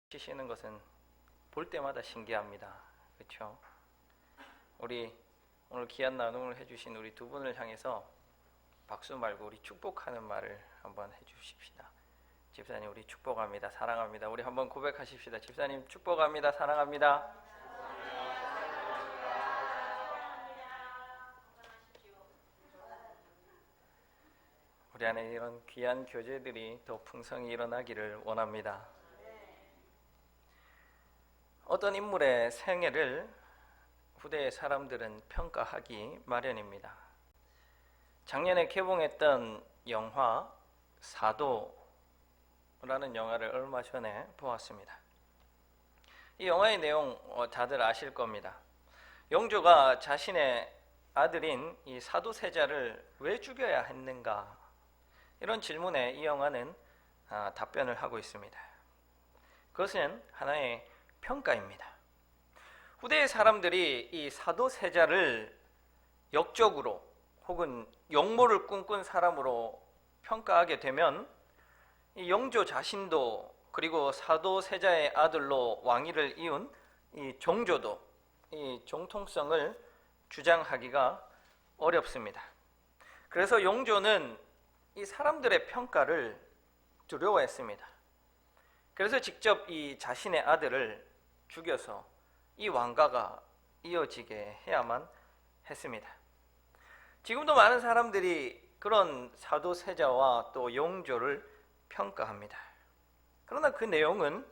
치시는 것은 볼 때마다 신기합니다. 그렇죠? 우리 오늘 귀한 나눔을 해주신 우리 두 분을 향해서 박수 말고 우리 축복하는 말을 한번 해주십시다. 집사님, 우리 축복합니다. 사랑합니다. 우리 한번 고백하십시다. 집사님, 축복합니다. 사랑합니다. 우리 안에 이런 귀한 교제들이 더 풍성히 일어나기를 원합니다. 어떤 인물의 생애를 후대의 사람들은 평가하기 마련입니다. 작년에 개봉했던 영화 사도라는 영화를 얼마 전에 보았습니다. 이 영화의 내용 다들 아실 겁니다. 영조가 자신의 아들인 이 사도세자를 왜 죽여야 했는가? 이런 질문에 이 영화는 답변을 하고 있습니다. 그것은 하나의 평가입니다. 후대의 사람들이 이 사도세자를 역적으로 혹은 역모를 꿈꾼 사람으로 평가하게 되면 이 영조 자신도 그리고 사도세자의 아들로 왕위를 이룬 이 종조도 이 정통성을 주장하기가 어렵습니다. 그래서 영조는 이 사람들의 평가를 두려워했습니다. 그래서 직접 이 자신의 아들을 죽여서 이 왕가가 이어지게 해야만 했습니다. 지금도 많은 사람들이 그런 사도세자와 또 영조를 평가합니다. 그러나 그 내용은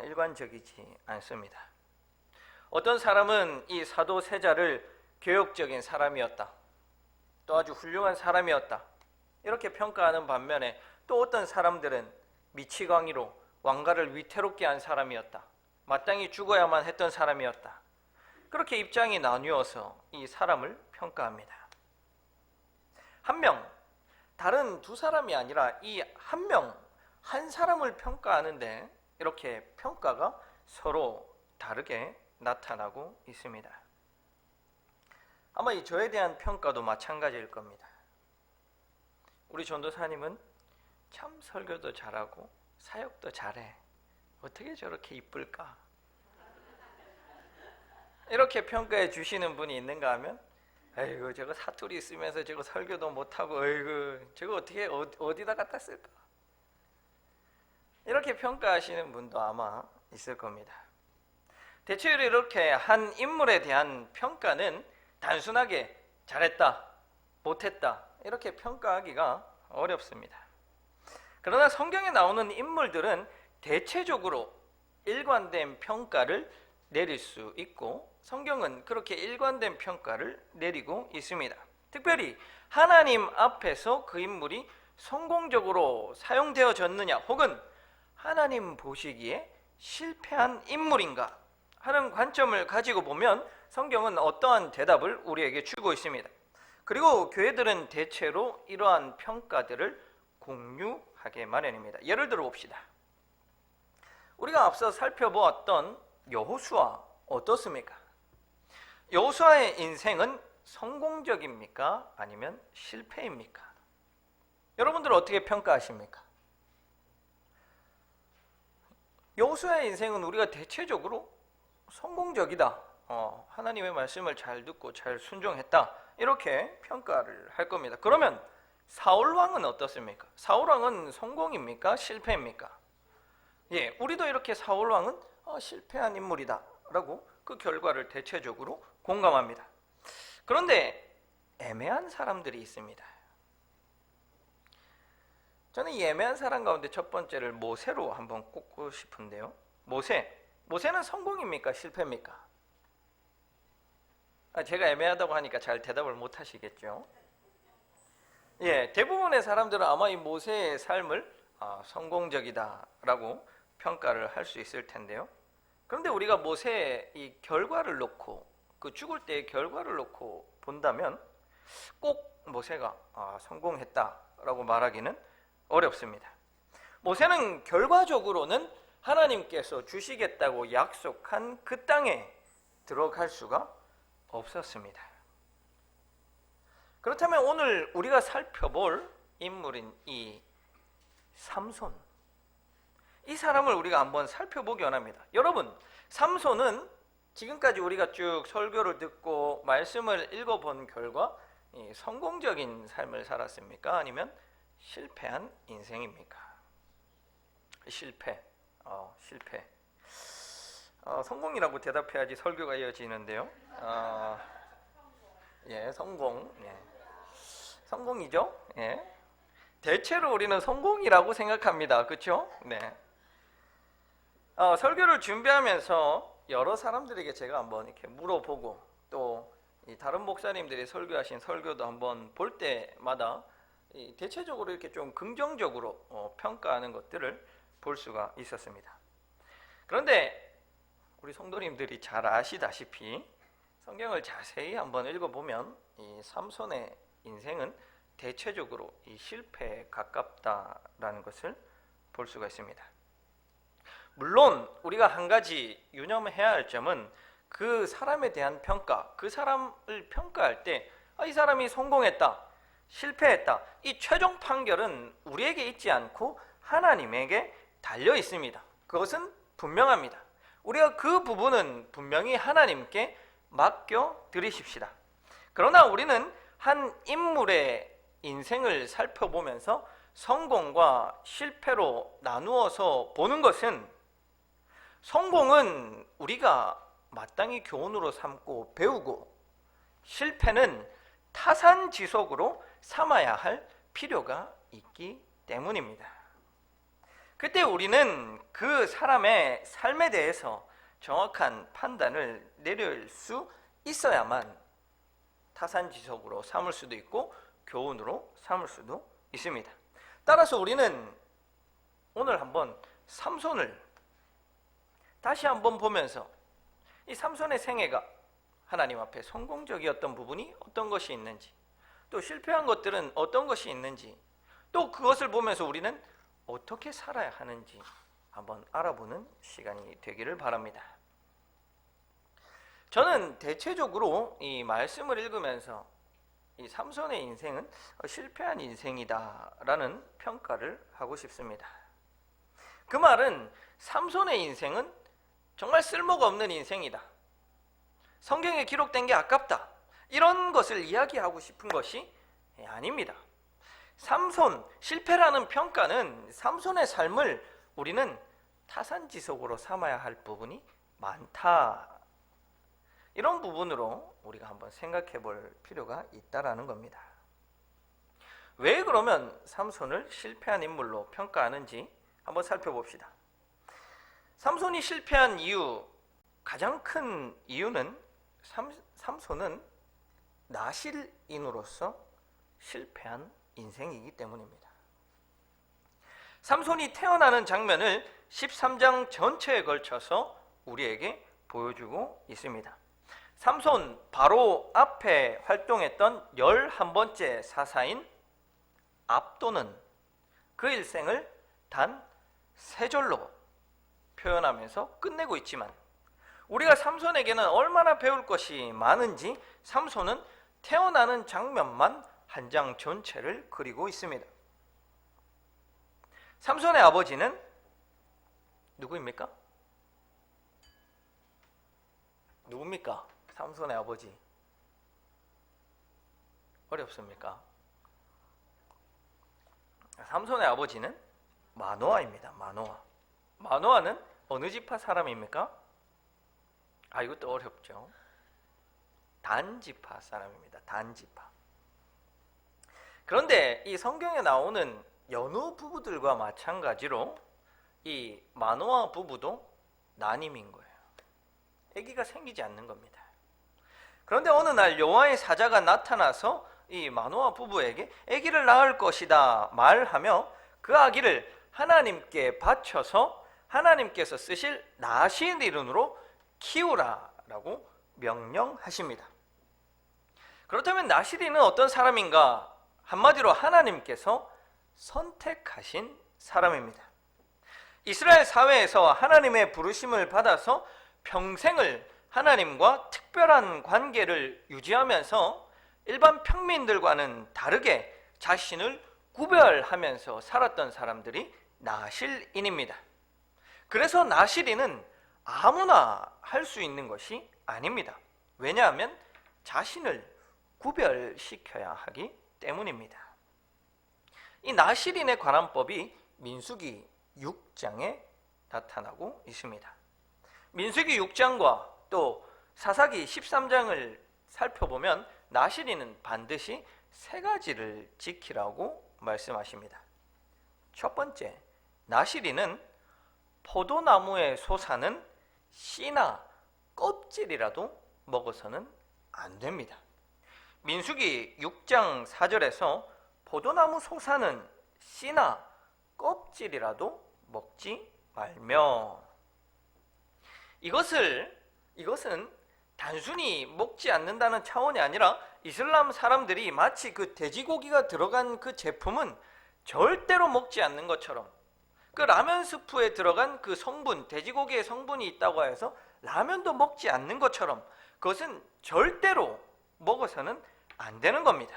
일관적이지 않습니다. 어떤 사람은 이 사도세자를 교역적인 사람이었다, 또 아주 훌륭한 사람이었다, 이렇게 평가하는 반면에 또 어떤 사람들은 미치광이로 왕가를 위태롭게 한 사람이었다, 마땅히 죽어야만 했던 사람이었다, 그렇게 입장이 나뉘어서 이 사람을 평가합니다. 한 명, 다른 두 사람이 아니라 이 한 명, 한 사람을 평가하는데 이렇게 평가가 서로 다르게 나타나고 있습니다. 아마 이 저에 대한 평가도 마찬가지일 겁니다. 우리 전도사님은 참 설교도 잘하고 사역도 잘해. 어떻게 저렇게 이쁠까? 이렇게 평가해 주시는 분이 있는가 하면, 아이고 저거 사투리 쓰면서 저거 설교도 못하고, 아이고 저거 어떻게 어디다 갖다 쓸까? 이렇게 평가하시는 분도 아마 있을 겁니다. 대체로 이렇게 한 인물에 대한 평가는 단순하게 잘했다, 못했다 이렇게 평가하기가 어렵습니다. 그러나 성경에 나오는 인물들은 대체적으로 일관된 평가를 내릴 수 있고 성경은 그렇게 일관된 평가를 내리고 있습니다. 특별히 하나님 앞에서 그 인물이 성공적으로 사용되어졌느냐 혹은 하나님 보시기에 실패한 인물인가 하는 관점을 가지고 보면 성경은 어떠한 대답을 우리에게 주고 있습니다. 그리고 교회들은 대체로 이러한 평가들을 공유하게 마련입니다. 예를 들어 봅시다. 우리가 앞서 살펴보았던 여호수아 어떻습니까? 여호수아의 인생은 성공적입니까? 아니면 실패입니까? 여러분들은 어떻게 평가하십니까? 여호수아의 인생은 우리가 대체적으로 성공적이다, 하나님의 말씀을 잘 듣고 잘 순종했다, 이렇게 평가를 할 겁니다. 그러면 사울왕은 어떻습니까? 사울왕은 성공입니까? 실패입니까? 예, 우리도 이렇게 사울왕은 실패한 인물이다 라고 그 결과를 대체적으로 공감합니다. 그런데 애매한 사람들이 있습니다. 저는 이 애매한 사람 가운데 첫 번째를 모세로 한번 꼽고 싶은데요. 모세는 성공입니까? 실패입니까? 제가 애매하다고 하니까 잘 대답을 못 하시겠죠. 예, 대부분의 사람들은 아마 이 모세의 삶을 성공적이다라고 평가를 할 수 있을 텐데요. 그런데 우리가 모세의 이 결과를 놓고, 그 죽을 때의 결과를 놓고 본다면 꼭 모세가 성공했다라고 말하기는 어렵습니다. 모세는 결과적으로는 하나님께서 주시겠다고 약속한 그 땅에 들어갈 수가 없었습니다. 그렇다면 오늘 우리가 살펴볼 인물인 이 삼손, 이 사람을 우리가 한번 살펴보기 원합니다. 여러분, 삼손은 지금까지 우리가 쭉 설교를 듣고 말씀을 읽어본 결과 성공적인 삶을 살았습니까? 아니면 실패한 인생입니까? 실패. 성공이라고 대답해야지 설교가 이어지는데요. 성공. 성공이죠. 대체로 우리는 성공이라고 생각합니다. 그렇죠? 네. 설교를 준비하면서 여러 사람들에게 제가 한번 이렇게 물어보고 또 다른 목사님들이 설교하신 설교도 한번 볼 때마다 대체적으로 이렇게 좀 긍정적으로 평가하는 것들을 볼 수가 있었습니다. 그런데 우리 성도님들이 잘 아시다시피 성경을 자세히 한번 읽어보면 이 삼손의 인생은 대체적으로 이 실패에 가깝다라는 것을 볼 수가 있습니다. 물론 우리가 한 가지 유념해야 할 점은 그 사람에 대한 평가, 그 사람을 평가할 때 이 사람이 성공했다, 실패했다, 이 최종 판결은 우리에게 있지 않고 하나님에게 달려 있습니다. 그것은 분명합니다. 우리가 그 부분은 분명히 하나님께 맡겨 드리십시다. 그러나 우리는 한 인물의 인생을 살펴보면서 성공과 실패로 나누어서 보는 것은, 성공은 우리가 마땅히 교훈으로 삼고 배우고 실패는 타산지석으로 삼아야 할 필요가 있기 때문입니다. 그때 우리는 그 사람의 삶에 대해서 정확한 판단을 내릴 수 있어야만 타산지석으로 삼을 수도 있고 교훈으로 삼을 수도 있습니다. 따라서 우리는 오늘 한번 삼손을 다시 한번 보면서 이 삼손의 생애가 하나님 앞에 성공적이었던 부분이 어떤 것이 있는지, 또 실패한 것들은 어떤 것이 있는지, 또 그것을 보면서 우리는 어떻게 살아야 하는지 한번 알아보는 시간이 되기를 바랍니다. 저는 대체적으로 이 말씀을 읽으면서 이 삼손의 인생은 실패한 인생이다라는 평가를 하고 싶습니다. 그 말은 삼손의 인생은 정말 쓸모가 없는 인생이다, 성경에 기록된 게 아깝다, 이런 것을 이야기하고 싶은 것이 아닙니다. 삼손, 실패라는 평가는 삼손의 삶을 우리는 타산지석으로 삼아야 할 부분이 많다, 이런 부분으로 우리가 한번 생각해 볼 필요가 있다라는 겁니다. 왜 그러면 삼손을 실패한 인물로 평가하는지 한번 살펴봅시다. 삼손이 실패한 이유, 가장 큰 이유는 삼손은 나실인으로서 실패한 인생이기 때문입니다. 삼손이 태어나는 장면을 13장 전체에 걸쳐서 우리에게 보여주고 있습니다. 삼손 바로 앞에 활동했던 11번째 사사인 압도는 그 일생을 단 3절로 표현하면서 끝내고 있지만, 우리가 삼손에게는 얼마나 배울 것이 많은지 삼손은 태어나는 장면만 한 장 전체를 그리고 있습니다. 삼손의 아버지는 누구입니까? 누굽니까? 삼손의 아버지. 어렵습니까? 삼손의 아버지는 마노아입니다. 마노아는 어느 지파 사람입니까? 이것도 어렵죠. 단 지파 사람입니다. 단 지파. 그런데 이 성경에 나오는 여느 부부들과 마찬가지로 이 마노아 부부도 난임인 거예요. 아기가 생기지 않는 겁니다. 그런데 어느 날 여호와의 사자가 나타나서 이 마노아 부부에게 아기를 낳을 것이다 말하며 그 아기를 하나님께 바쳐서 하나님께서 쓰실 나실인으로 키우라라고 명령하십니다. 그렇다면 나실인은 어떤 사람인가? 한마디로 하나님께서 선택하신 사람입니다. 이스라엘 사회에서 하나님의 부르심을 받아서 평생을 하나님과 특별한 관계를 유지하면서 일반 평민들과는 다르게 자신을 구별하면서 살았던 사람들이 나실인입니다. 그래서 나시린은 아무나 할 수 있는 것이 아닙니다. 왜냐하면 자신을 구별시켜야 하기 때문입니다. 이 나시린에 관한 법이 민수기 6장에 나타나고 있습니다. 민수기 6장과 또 사사기 13장을 살펴보면 나시린은 반드시 세 가지를 지키라고 말씀하십니다. 첫 번째, 나시린은 포도나무의 솟아는 씨나 껍질이라도 먹어서는 안 됩니다. 민수기 6장 4절에서 포도나무 솟아는 씨나 껍질이라도 먹지 말며, 이것은 단순히 먹지 않는다는 차원이 아니라 이슬람 사람들이 마치 그 돼지고기가 들어간 그 제품은 절대로 먹지 않는 것처럼, 그 라면 스프에 들어간 그 성분, 돼지고기의 성분이 있다고 해서 라면도 먹지 않는 것처럼 그것은 절대로 먹어서는 안 되는 겁니다.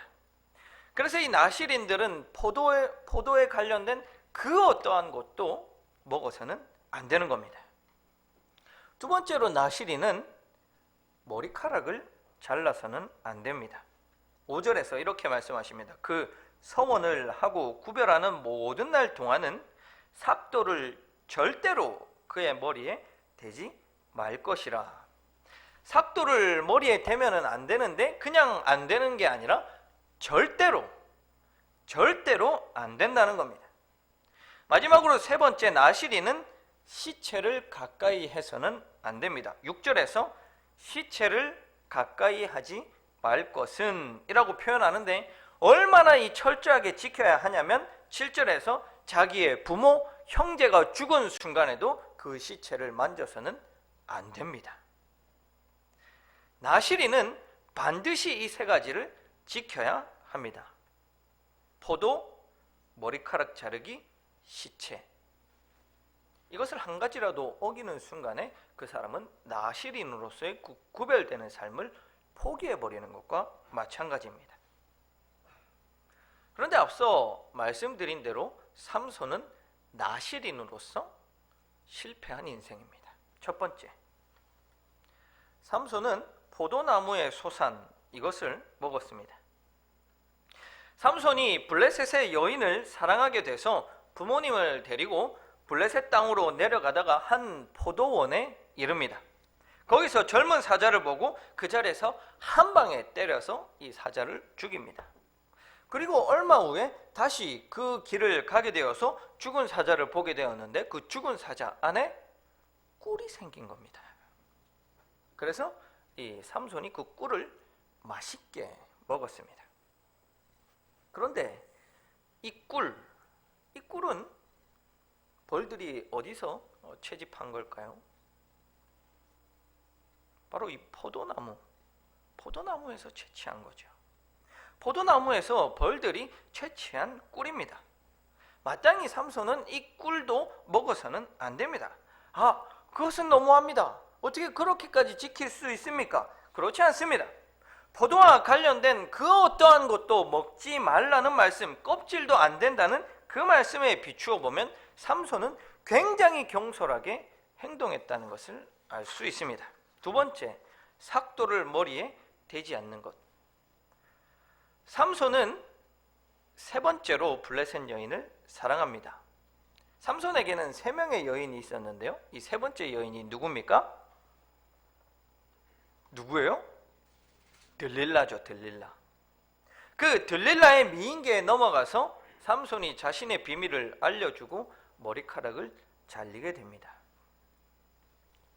그래서 이 나시린들은 포도에 관련된 그 어떠한 것도 먹어서는 안 되는 겁니다. 두 번째로 나시린은 머리카락을 잘라서는 안 됩니다. 5절에서 이렇게 말씀하십니다. 그 서원을 하고 구별하는 모든 날 동안은 삭도를 절대로 그의 머리에 대지 말 것이라. 삭도를 머리에 대면은 안 되는데 그냥 안 되는 게 아니라 절대로 안 된다는 겁니다. 마지막으로 세 번째, 나시린은 시체를 가까이 해서는 안 됩니다. 6절에서 시체를 가까이 하지 말 것은 이라고 표현하는데 얼마나 이 철저하게 지켜야 하냐면 7절에서 자기의 부모, 형제가 죽은 순간에도 그 시체를 만져서는 안 됩니다. 나시린은 반드시 이 세 가지를 지켜야 합니다. 포도, 머리카락 자르기, 시체. 이것을 한 가지라도 어기는 순간에 그 사람은 나시린으로서의 구별되는 삶을 포기해버리는 것과 마찬가지입니다. 그런데 앞서 말씀드린 대로 삼손은 나시린으로서 실패한 인생입니다. 첫 번째, 삼손은 포도나무의 소산 이것을 먹었습니다. 삼손이 블레셋의 여인을 사랑하게 돼서 부모님을 데리고 블레셋 땅으로 내려가다가 한 포도원에 이릅니다. 거기서 젊은 사자를 보고 그 자리에서 한 방에 때려서 이 사자를 죽입니다. 그리고 얼마 후에 다시 그 길을 가게 되어서 죽은 사자를 보게 되었는데 그 죽은 사자 안에 꿀이 생긴 겁니다. 그래서 이 삼손이 그 꿀을 맛있게 먹었습니다. 그런데 이 꿀은 벌들이 어디서 채집한 걸까요? 바로 이 포도나무에서 채취한 거죠. 포도나무에서 벌들이 채취한 꿀입니다. 마땅히 삼손은 이 꿀도 먹어서는 안 됩니다. 그것은 너무합니다. 어떻게 그렇게까지 지킬 수 있습니까? 그렇지 않습니다. 포도와 관련된 그 어떠한 것도 먹지 말라는 말씀, 껍질도 안 된다는 그 말씀에 비추어 보면 삼손은 굉장히 경솔하게 행동했다는 것을 알 수 있습니다. 두 번째, 삭도를 머리에 대지 않는 것. 삼손은 세 번째로 블레셋 여인을 사랑합니다. 삼손에게는 3명의 여인이 있었는데요. 이 세 번째 여인이 누굽니까? 누구예요? 들릴라죠, 들릴라. 그 들릴라의 미인계에 넘어가서 삼손이 자신의 비밀을 알려주고 머리카락을 잘리게 됩니다.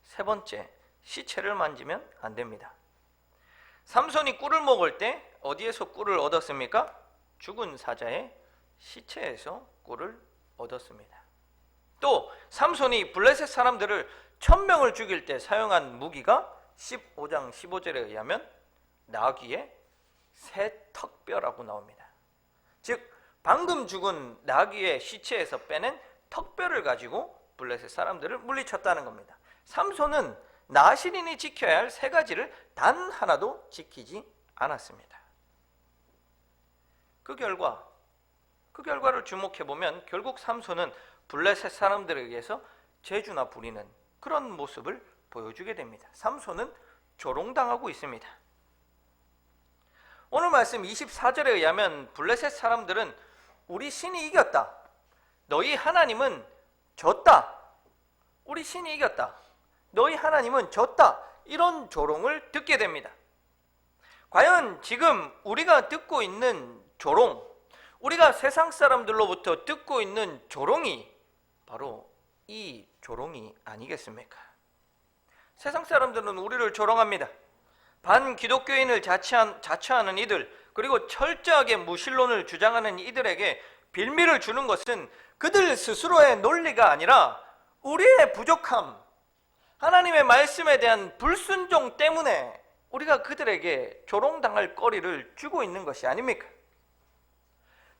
세 번째, 시체를 만지면 안 됩니다. 삼손이 꿀을 먹을 때 어디에서 꿀을 얻었습니까? 죽은 사자의 시체에서 꿀을 얻었습니다. 또 삼손이 블레셋 사람들을 1000명을 죽일 때 사용한 무기가 15장 15절에 의하면 나귀의 새 턱뼈라고 나옵니다. 즉 방금 죽은 나귀의 시체에서 빼낸 턱뼈를 가지고 블레셋 사람들을 물리쳤다는 겁니다. 삼손은 나시린이 지켜야 할 세 가지를 단 하나도 지키지 않았습니다. 그 결과를 주목해 보면 결국 삼손은 블레셋 사람들에 의해서 재주나 부리는 그런 모습을 보여주게 됩니다. 삼손은 조롱당하고 있습니다. 오늘 말씀 24절에 의하면 블레셋 사람들은 우리 신이 이겼다, 너희 하나님은 졌다, 우리 신이 이겼다, 너희 하나님은 졌다, 이런 조롱을 듣게 됩니다. 과연 지금 우리가 듣고 있는 조롱, 우리가 세상 사람들로부터 듣고 있는 조롱이 바로 이 조롱이 아니겠습니까? 세상 사람들은 우리를 조롱합니다. 반기독교인을 자처하는 이들, 그리고 철저하게 무신론을 주장하는 이들에게 빌미를 주는 것은 그들 스스로의 논리가 아니라 우리의 부족함, 하나님의 말씀에 대한 불순종 때문에 우리가 그들에게 조롱당할 거리를 주고 있는 것이 아닙니까?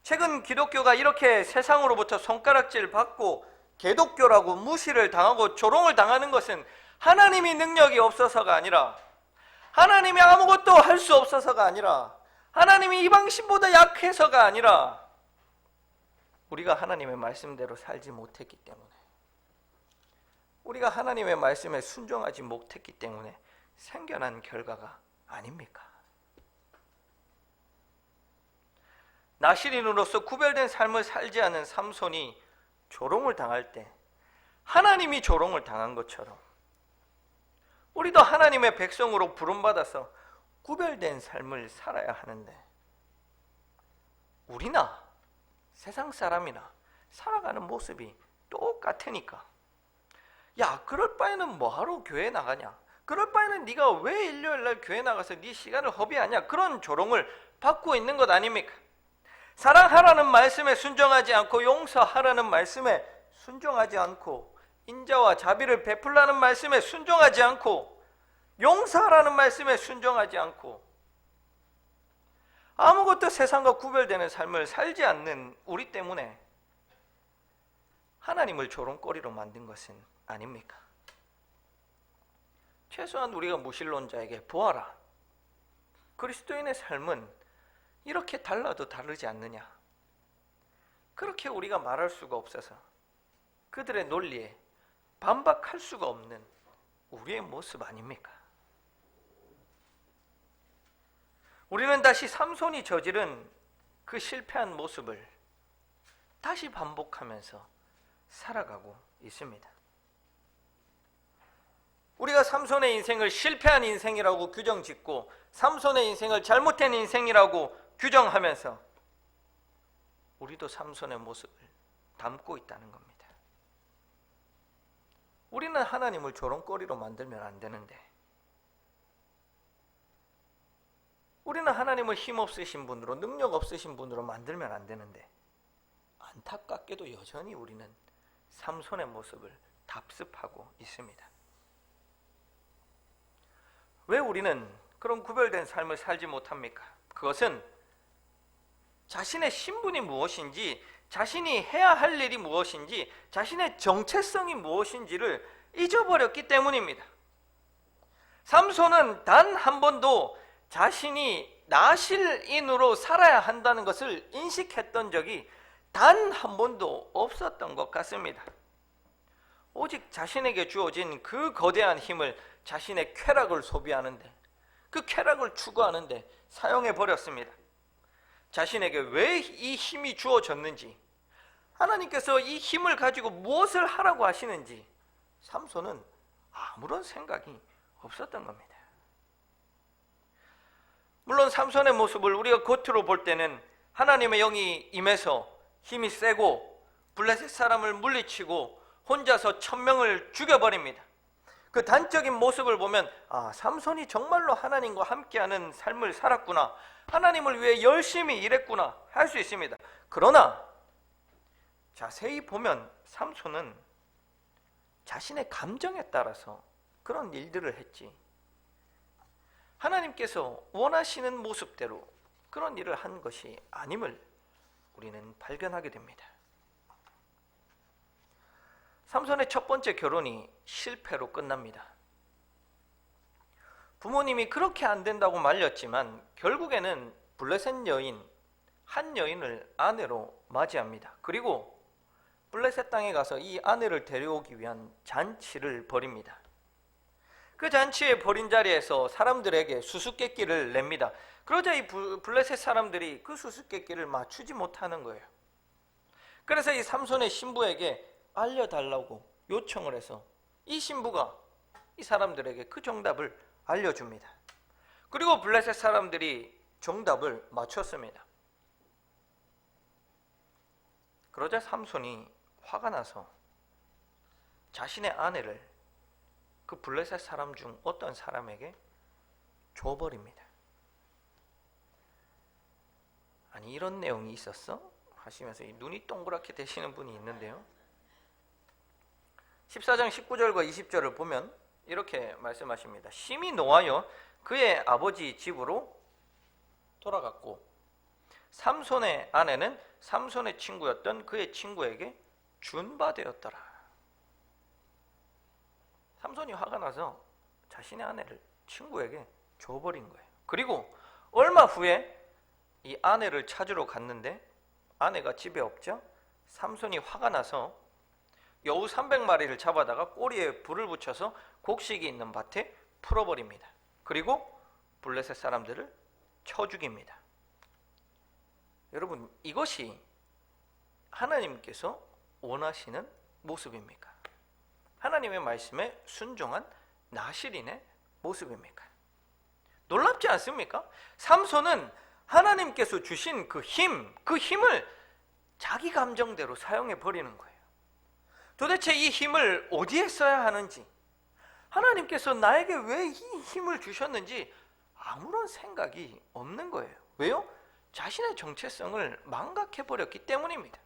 최근 기독교가 이렇게 세상으로부터 손가락질 받고 개독교라고 무시를 당하고 조롱을 당하는 것은 하나님이 능력이 없어서가 아니라, 하나님이 아무것도 할 수 없어서가 아니라, 하나님이 이방신보다 약해서가 아니라 우리가 하나님의 말씀대로 살지 못했기 때문에, 우리가 하나님의 말씀에 순종하지 못했기 때문에 생겨난 결과가 아닙니까? 나실인으로서 구별된 삶을 살지 않은 삼손이 조롱을 당할 때 하나님이 조롱을 당한 것처럼 우리도 하나님의 백성으로 부름받아서 구별된 삶을 살아야 하는데, 우리나 세상 사람이나 살아가는 모습이 똑같으니까, 야, 그럴 바에는 뭐하러 교회 나가냐, 그럴 바에는 네가 왜 일요일날 교회 나가서 네 시간을 허비하냐, 그런 조롱을 받고 있는 것 아닙니까? 사랑하라는 말씀에 순종하지 않고, 용서하라는 말씀에 순종하지 않고, 인자와 자비를 베풀라는 말씀에 순종하지 않고, 용서하라는 말씀에 순종하지 않고, 아무것도 세상과 구별되는 삶을 살지 않는 우리 때문에 하나님을 조롱거리로 만든 것은 아닙니까? 최소한 우리가 무신론자에게 보아라, 그리스도인의 삶은 이렇게 달라도 다르지 않느냐, 그렇게 우리가 말할 수가 없어서 그들의 논리에 반박할 수가 없는 우리의 모습 아닙니까? 우리는 다시 삼손이 저지른 그 실패한 모습을 다시 반복하면서 살아가고 있습니다. 우리가 삼손의 인생을 실패한 인생이라고 규정짓고, 삼손의 인생을 잘못된 인생이라고 규정하면서 우리도 삼손의 모습을 담고 있다는 겁니다. 우리는 하나님을 조롱거리로 만들면 안 되는데, 우리는 하나님을 힘없으신 분으로, 능력 없으신 분으로 만들면 안 되는데, 안타깝게도 여전히 우리는 삼손의 모습을 답습하고 있습니다. 왜 우리는 그런 구별된 삶을 살지 못합니까? 그것은 자신의 신분이 무엇인지, 자신이 해야 할 일이 무엇인지, 자신의 정체성이 무엇인지를 잊어버렸기 때문입니다. 삼손은 단 한 번도 자신이 나실인으로 살아야 한다는 것을 인식했던 적이 단 한 번도 없었던 것 같습니다. 오직 자신에게 주어진 그 거대한 힘을 자신의 쾌락을 소비하는데, 그 쾌락을 추구하는데 사용해 버렸습니다. 자신에게 왜 이 힘이 주어졌는지, 하나님께서 이 힘을 가지고 무엇을 하라고 하시는지 삼손은 아무런 생각이 없었던 겁니다. 물론 삼손의 모습을 우리가 겉으로 볼 때는 하나님의 영이 임해서 힘이 세고 블레셋 사람을 물리치고 혼자서 1000명을 죽여버립니다. 그 단적인 모습을 보면, 아, 삼손이 정말로 하나님과 함께하는 삶을 살았구나, 하나님을 위해 열심히 일했구나 할 수 있습니다. 그러나 자세히 보면 삼손은 자신의 감정에 따라서 그런 일들을 했지, 하나님께서 원하시는 모습대로 그런 일을 한 것이 아님을 우리는 발견하게 됩니다. 삼손의 첫 번째 결혼이 실패로 끝납니다. 부모님이 그렇게 안 된다고 말렸지만 결국에는 블레셋 여인, 한 여인을 아내로 맞이합니다. 그리고 블레셋 땅에 가서 이 아내를 데려오기 위한 잔치를 벌입니다. 그 잔치에 벌인 자리에서 사람들에게 수수께끼를 냅니다. 그러자 이 블레셋 사람들이 그 수수께끼를 맞추지 못하는 거예요. 그래서 이 삼손의 신부에게 알려달라고 요청을 해서 이 신부가 이 사람들에게 그 정답을 알려줍니다. 그리고 블레셋 사람들이 정답을 맞췄습니다. 그러자 삼손이 화가 나서 자신의 아내를 그 블레셋 사람 중 어떤 사람에게 줘버립니다. 아니 이런 내용이 있었어? 하시면서 눈이 동그랗게 되시는 분이 있는데요. 14장 19절과 20절을 보면 이렇게 말씀하십니다. 심히 노하여 그의 아버지 집으로 돌아갔고 삼손의 아내는 삼손의 친구였던 그의 친구에게 준바되었더라. 삼손이 화가 나서 자신의 아내를 친구에게 줘버린 거예요. 그리고 얼마 후에 이 아내를 찾으러 갔는데 아내가 집에 없자 삼손이 화가 나서 여우 300마리를 잡아다가 꼬리에 불을 붙여서 곡식이 있는 밭에 풀어버립니다. 그리고 블레셋 사람들을 쳐 죽입니다. 여러분, 이것이 하나님께서 원하시는 모습입니까? 하나님의 말씀에 순종한 나실인의 모습입니까? 놀랍지 않습니까? 삼손은 하나님께서 주신 그 힘을 자기 감정대로 사용해 버리는 거예요. 도대체 이 힘을 어디에 써야 하는지, 하나님께서 나에게 왜 이 힘을 주셨는지 아무런 생각이 없는 거예요. 왜요? 자신의 정체성을 망각해 버렸기 때문입니다.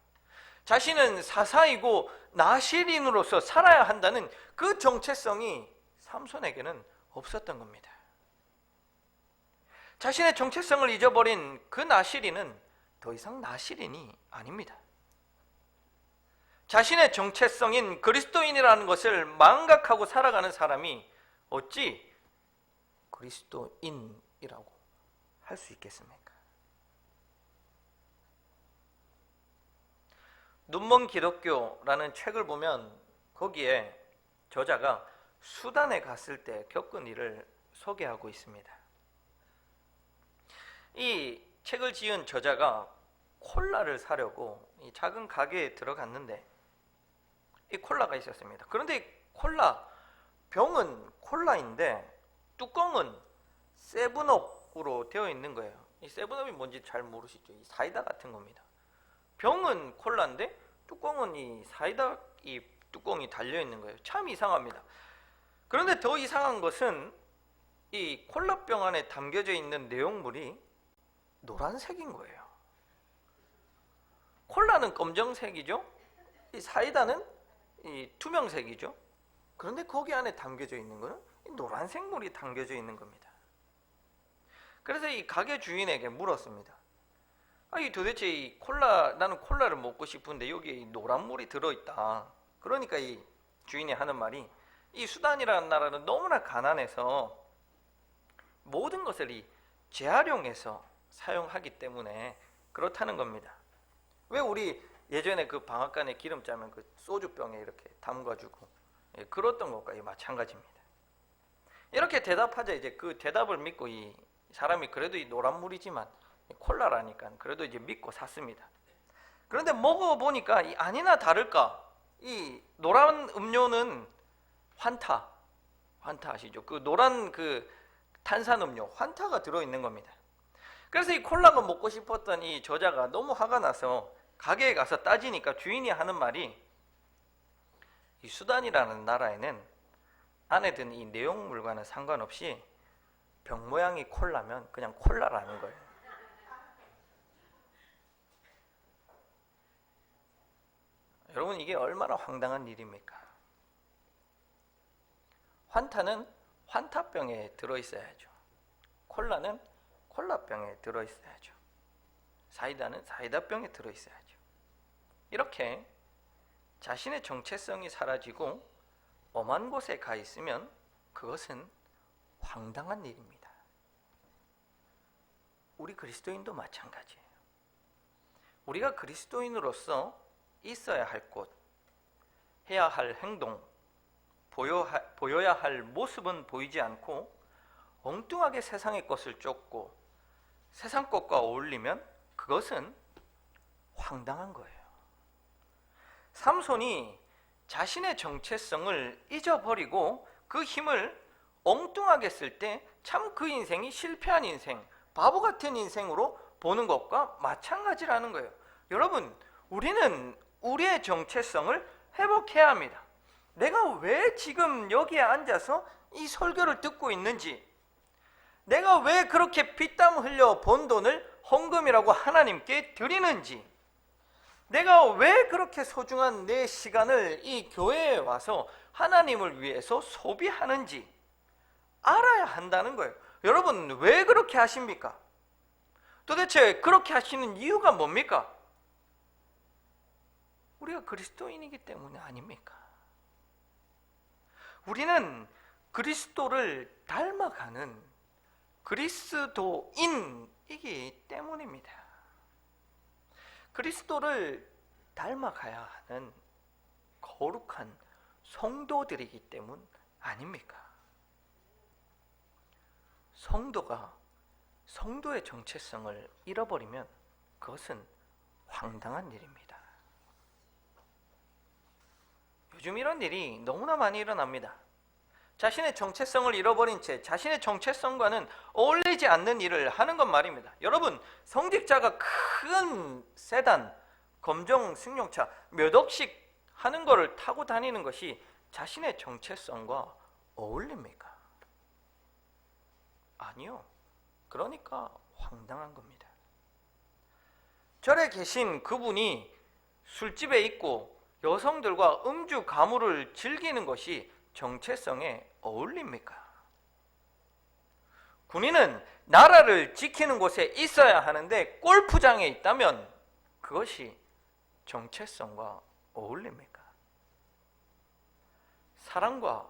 자신은 사사이고 나실인으로서 살아야 한다는 그 정체성이 삼손에게는 없었던 겁니다. 자신의 정체성을 잊어버린 그 나실인은 더 이상 나실인이 아닙니다. 자신의 정체성인 그리스도인이라는 것을 망각하고 살아가는 사람이 어찌 그리스도인이라고 할 수 있겠습니까? 눈먼 기독교라는 책을 보면 거기에 저자가 수단에 갔을 때 겪은 일을 소개하고 있습니다. 이 책을 지은 저자가 콜라를 사려고 이 작은 가게에 들어갔는데 이 콜라가 있었습니다. 그런데 콜라 병은 콜라인데 뚜껑은 세븐업으로 되어 있는 거예요. 이 세븐업이 뭔지 잘 모르시죠? 이 사이다 같은 겁니다. 병은 콜라인데 뚜껑은 이 사이다 이 뚜껑이 달려 있는 거예요. 참 이상합니다. 그런데 더 이상한 것은 이 콜라병 안에 담겨져 있는 내용물이 노란색인 거예요. 콜라는 검정색이죠. 이 사이다는 이 투명색이죠. 그런데 거기 안에 담겨져 있는 것은 노란색 물이 담겨져 있는 겁니다. 그래서 이 가게 주인에게 물었습니다. 아니 도대체 이 콜라, 나는 콜라를 먹고 싶은데 여기에 이 노란 물이 들어있다. 그러니까 이 주인이 하는 말이 이 수단이라는 나라는 너무나 가난해서 모든 것을 이 재활용해서 사용하기 때문에 그렇다는 겁니다. 왜 우리 예전에 그 방앗간에 기름 짜면 그 소주병에 이렇게 담가주고 그랬던 것과 마찬가지입니다. 이렇게 대답하자 이제 그 대답을 믿고 이 사람이 그래도 이 노란물이지만 콜라라니까 그래도 이제 믿고 샀습니다. 그런데 먹어보니까 이 아니나 다를까 이 노란 음료는 환타 아시죠? 그 노란 그 탄산음료 환타가 들어있는 겁니다. 그래서 이 콜라가 먹고 싶었던 이 저자가 너무 화가 나서 가게에 가서 따지니까 주인이 하는 말이 이 수단이라는 나라에는 안에 든 이 내용물과는 상관없이 병 모양이 콜라면 그냥 콜라라는 거예요. 여러분 이게 얼마나 황당한 일입니까? 환타는 환타병에 들어있어야죠. 콜라는 콜라병에 들어있어야죠. 사이다는 사이다병에 들어있어야죠. 이렇게 자신의 정체성이 사라지고 엄한 곳에 가 있으면 그것은 황당한 일입니다. 우리 그리스도인도 마찬가지예요. 우리가 그리스도인으로서 있어야 할 곳, 해야 할 행동, 보여야 할 모습은 보이지 않고 엉뚱하게 세상의 것을 쫓고 세상 것과 어울리면 그것은 황당한 거예요. 삼손이 자신의 정체성을 잊어버리고 그 힘을 엉뚱하게 쓸 때 참 그 인생이 실패한 인생, 바보 같은 인생으로 보는 것과 마찬가지라는 거예요. 여러분, 우리는 우리의 정체성을 회복해야 합니다. 내가 왜 지금 여기에 앉아서 이 설교를 듣고 있는지, 내가 왜 그렇게 피땀 흘려 번 돈을 헌금이라고 하나님께 드리는지, 내가 왜 그렇게 소중한 내 시간을 이 교회에 와서 하나님을 위해서 소비하는지 알아야 한다는 거예요. 여러분, 왜 그렇게 하십니까? 도대체 그렇게 하시는 이유가 뭡니까? 우리가 그리스도인이기 때문에 아닙니까? 우리는 그리스도를 닮아가는 그리스도인이기 때문입니다. 그리스도를 닮아가야 하는 거룩한 성도들이기 때문 아닙니까? 성도가 성도의 정체성을 잃어버리면 그것은 황당한 일입니다. 요즘 이런 일이 너무나 많이 일어납니다. 자신의 정체성을 잃어버린 채 자신의 정체성과는 어울리지 않는 일을 하는 것 말입니다. 여러분, 성직자가 큰 세단, 검정 승용차 몇 억씩 하는 거를 타고 다니는 것이 자신의 정체성과 어울립니까? 아니요. 그러니까 황당한 겁니다. 절에 계신 그분이 술집에 있고 여성들과 음주 가무를 즐기는 것이 정체성에 어울립니까? 군인은 나라를 지키는 곳에 있어야 하는데 골프장에 있다면 그것이 정체성과 어울립니까? 사랑과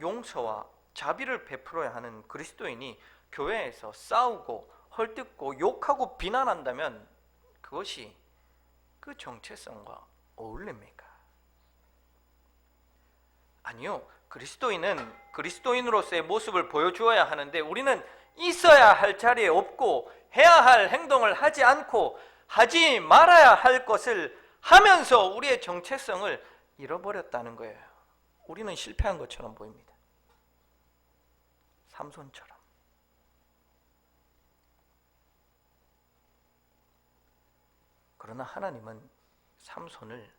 용서와 자비를 베풀어야 하는 그리스도인이 교회에서 싸우고 헐뜯고 욕하고 비난한다면 그것이 그 정체성과 어울립니까? 아니요. 그리스도인은 그리스도인으로서의 모습을 보여주어야 하는데 우리는 있어야 할 자리에 없고 해야 할 행동을 하지 않고 하지 말아야 할 것을 하면서 우리의 정체성을 잃어버렸다는 거예요. 우리는 실패한 것처럼 보입니다. 삼손처럼. 그러나 하나님은 삼손을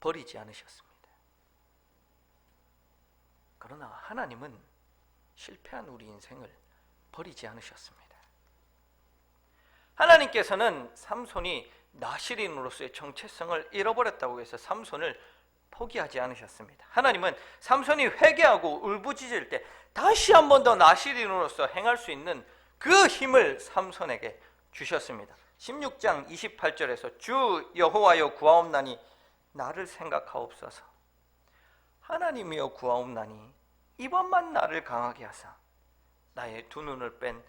버리지 않으셨습니다. 그러나 하나님은 실패한 우리 인생을 버리지 않으셨습니다. 하나님께서는 삼손이 나실인으로서의 정체성을 잃어버렸다고 해서 삼손을 포기하지 않으셨습니다. 하나님은 삼손이 회개하고 울부짖을 때 다시 한 번 더 나실인으로서 행할 수 있는 그 힘을 삼손에게 주셨습니다. 16장 28절에서 주 여호와여 구하옵나니 나를 생각하옵소서. 하나님이여 구하옵나니 이번만 나를 강하게 하사 나의 두 눈을 뺀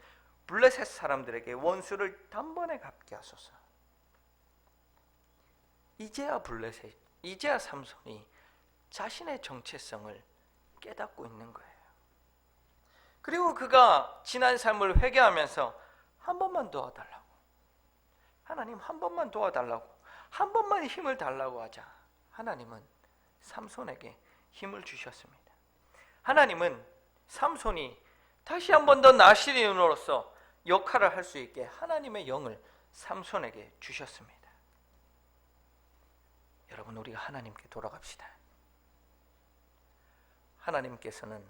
블레셋 사람들에게 원수를 단번에 갚게 하소서. 이제야 삼손이 자신의 정체성을 깨닫고 있는 거예요. 그리고 그가 지난 삶을 회개하면서 한 번만 도와달라고, 하나님 한 번만 도와달라고, 한 번만 힘을 달라고 하자. 하나님은 삼손에게 힘을 주셨습니다. 하나님은 삼손이 다시 한 번 더 나실인으로서 역할을 할 수 있게 하나님의 영을 삼손에게 주셨습니다. 여러분, 우리가 하나님께 돌아갑시다. 하나님께서는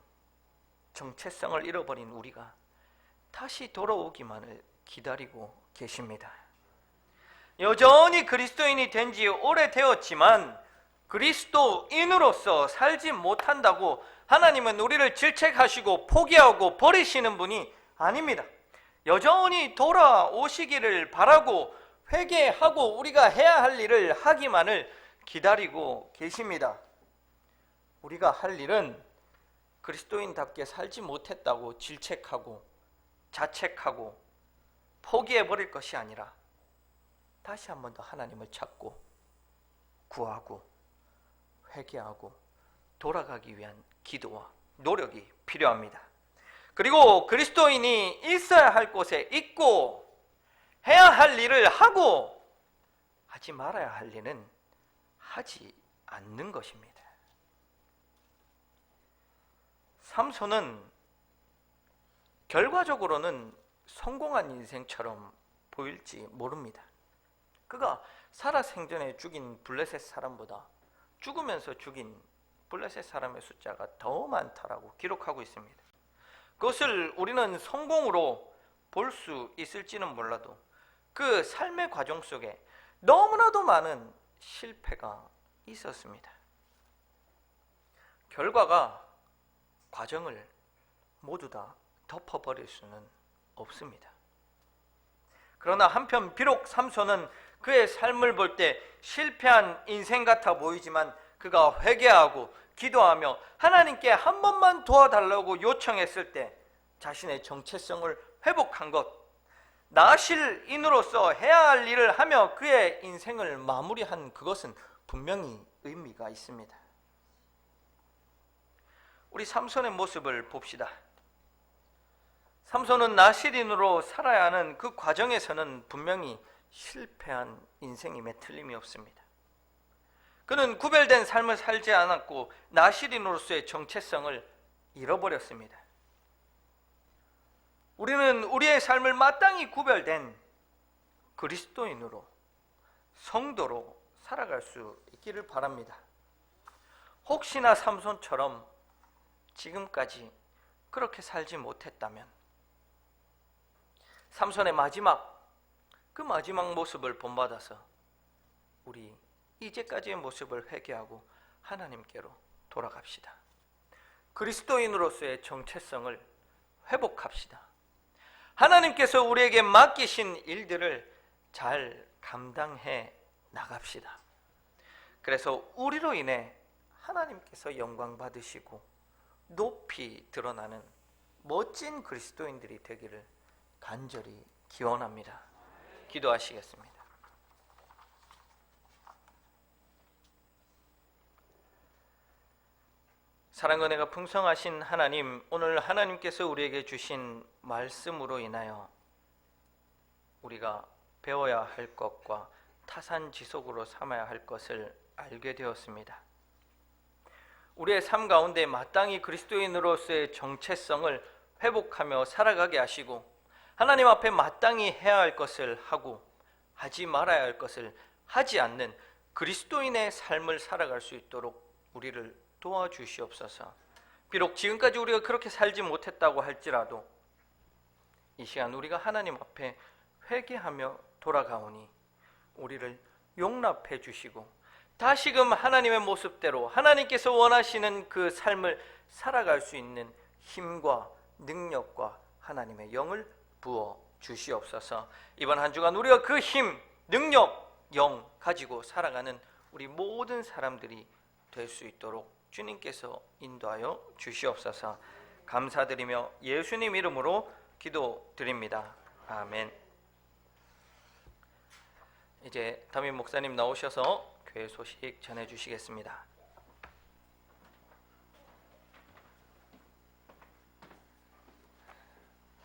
정체성을 잃어버린 우리가 다시 돌아오기만을 기다리고 계십니다. 여전히 그리스도인이 된 지 오래되었지만 그리스도인으로서 살지 못한다고 하나님은 우리를 질책하시고 포기하고 버리시는 분이 아닙니다. 여전히 돌아오시기를 바라고 회개하고 우리가 해야 할 일을 하기만을 기다리고 계십니다. 우리가 할 일은 그리스도인답게 살지 못했다고 질책하고 자책하고 포기해버릴 것이 아니라 다시 한 번 더 하나님을 찾고 구하고 회개하고 돌아가기 위한 기도와 노력이 필요합니다. 그리고 그리스도인이 있어야 할 곳에 있고 해야 할 일을 하고 하지 말아야 할 일은 하지 않는 것입니다. 삼손은 결과적으로는 성공한 인생처럼 보일지 모릅니다. 그가 살아생전에 죽인 블레셋 사람보다 죽으면서 죽인 블레셋 사람의 숫자가 더 많다라고 기록하고 있습니다. 그것을 우리는 성공으로 볼 수 있을지는 몰라도 그 삶의 과정 속에 너무나도 많은 실패가 있었습니다. 결과가 과정을 모두 다 덮어버릴 수는 없습니다. 그러나 한편 비록 삼손은 그의 삶을 볼 때 실패한 인생 같아 보이지만 그가 회개하고 기도하며 하나님께 한 번만 도와달라고 요청했을 때 자신의 정체성을 회복한 것, 나실인으로서 해야 할 일을 하며 그의 인생을 마무리한 그것은 분명히 의미가 있습니다. 우리 삼손의 모습을 봅시다. 삼손은 나실인으로 살아야 하는 그 과정에서는 분명히 실패한 인생임에 틀림이 없습니다. 그는 구별된 삶을 살지 않았고 나실인으로서의 정체성을 잃어버렸습니다. 우리는 우리의 삶을 마땅히 구별된 그리스도인으로, 성도로 살아갈 수 있기를 바랍니다. 혹시나 삼손처럼 지금까지 그렇게 살지 못했다면 삼손의 그 마지막 모습을 본받아서 우리 이제까지의 모습을 회개하고 하나님께로 돌아갑시다. 그리스도인으로서의 정체성을 회복합시다. 하나님께서 우리에게 맡기신 일들을 잘 감당해 나갑시다. 그래서 우리로 인해 하나님께서 영광 받으시고 높이 드러나는 멋진 그리스도인들이 되기를 간절히 기원합니다. 기도하시겠습니다. 사랑과 은혜가 풍성하신 하나님, 오늘 하나님께서 우리에게 주신 말씀으로 인하여 우리가 배워야 할 것과 타산지속으로 삼아야 할 것을 알게 되었습니다. 우리의 삶 가운데 마땅히 그리스도인으로서의 정체성을 회복하며 살아가게 하시고 하나님 앞에 마땅히 해야 할 것을 하고 하지 말아야 할 것을 하지 않는 그리스도인의 삶을 살아갈 수 있도록 우리를 도와주시옵소서. 비록 지금까지 우리가 그렇게 살지 못했다고 할지라도 이 시간 우리가 하나님 앞에 회개하며 돌아가오니 우리를 용납해 주시고 다시금 하나님의 모습대로 하나님께서 원하시는 그 삶을 살아갈 수 있는 힘과 능력과 하나님의 영을 부어 주시옵소서. 이번 한 주간 우리가 그 힘, 능력, 영 가지고 살아가는 우리 모든 사람들이 될 수 있도록 주님께서 인도하여 주시옵소서. 감사드리며 예수님 이름으로 기도드립니다. 아멘. 이제 담임 목사님 나오셔서 교회 소식 전해 주시겠습니다.